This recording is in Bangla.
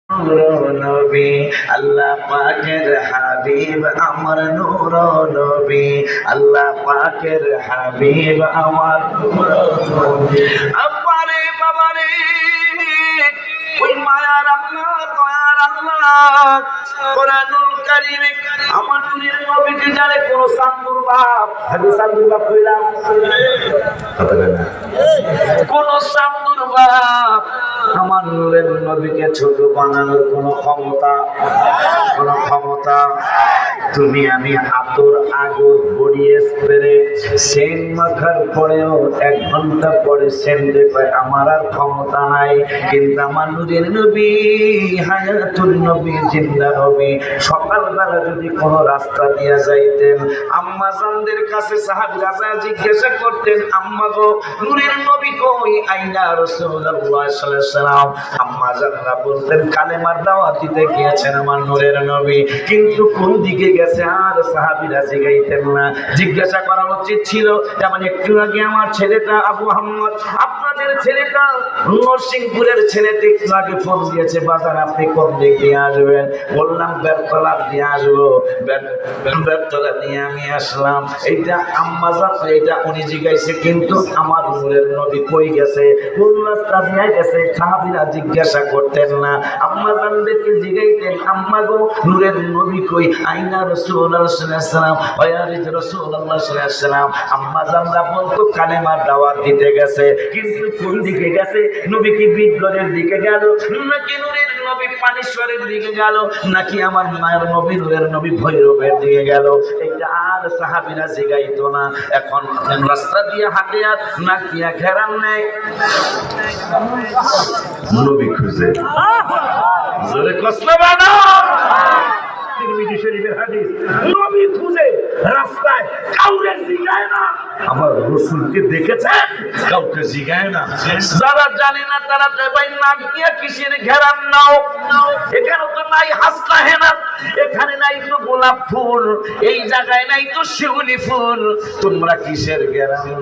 নবী আল্লাহ পাকের হাবিব আমার নূর নবী আল্লাহ পাকের হাবিব আমার নূর নবী আব্বারে বাবারে ওই মায়ার আল্লাহ দয়ার আল্লাহ কোরআনুল কারীমে আমার নূরের নবীকে জানে কোন সান্দুর বাপ হাদিস সান্দুর বাপ কইলাম কথা না কোন সান্দুর বাপ আমার নূরের নবীকে ছোট বানানোর কোনো ক্ষমতা তুমি আমি আতর আগর গড়িয়ে স্প্রে সেন মাখার পরেও 1 ঘন্টা পরে সেন দেখবে আমার আর ক্ষমতা নাই। কিন্তু আমার নূরের নবী হায়াতুল নবী জিন্দা নবী সকালবেলা যদি কোনো রাস্তা দিয়ে যাইতেন আম্মা জানদের কাছে সাহাবীরা জিজ্ঞাসা করতেন আম্মা গো নূরের নবী কই আইনা রাসূলুল্লাহ সাল্লাল্লাহু আলাইহি ওয়াসাল্লাম। আম্মা জানরা বলতেন কালেমার দাওয়াত দিতে গিয়েছেন আমার নূরের নবী, কিন্তু কোন দিকে গেছে আর সাহাবীরা জিগাইতেন না। জিজ্ঞাসা করা উচিত ছিল। যেমন একটু আগে আমার ছেলেটা আবু আহমদ আপনাদের ছেলেটা নরসিংপুরের ছেলেটা একটু আগে ফোন দিয়েছে বাজার আপনি কোন দিক দিয়ে আসবেন, বললাম বেরতলা দিয়ে আসবো, বেরতলা দিয়ে আমি আসলাম। এইটা আম্মা জান এইটা উনি জিগাইছে, কিন্তু আমার নূরের নবী কই গেছে কোন রাস্তা দিয়ে গেছে সাহাবীরা জিজ্ঞাসা করতেন না। আম্মা জানদেরকে জিগাইতেন আম্মা গো নূরের নবী কই আইনা রাসূলুল্লাহ সাল্লাল্লাহু আলাইহি ওয়াসাল্লাম ওয়ারিজ রাসূলুল্লাহ সাল্লাল্লাহু আলাইহি ওয়াসাল্লাম। আম্মা জানরা বলতো কালেমার দাওয়াত দিতে গেছে, কিন্তু কোন দিকে গেছে? নবী কি বিদ্রোহের দিকে গেল, নাকি নূরের নবী পানিশ্বরের দিকে গেল, নাকি আমার মায়ের নবী নূরের নবী ভৈরবের দিকে গেল? এটা আর সাহাবীরা জিগাইতো না। এখন রাস্তা দিয়ে হাঁটে আর নাক দিয়া ঘেরান নেই নবী খুঁজে জোরে কষ্ট বানা তিরমিজি শরীফের হাদিস নবী খুঁজে রাস্তায় কাউকে জিগায় না। আমার রাসূলকে দেখেছেন কাউকে জিগায় না। যারা জানে না তারা ভাই নাক দিয়া কিসের ঘেরান নাও, এখানে তো নাই হাসনা হেনা, এখানে নাই তো গোলাপ ফুল, এই জায়গায় নাই তো শিউলি ফুল, তোমরা কিসের ঘেরান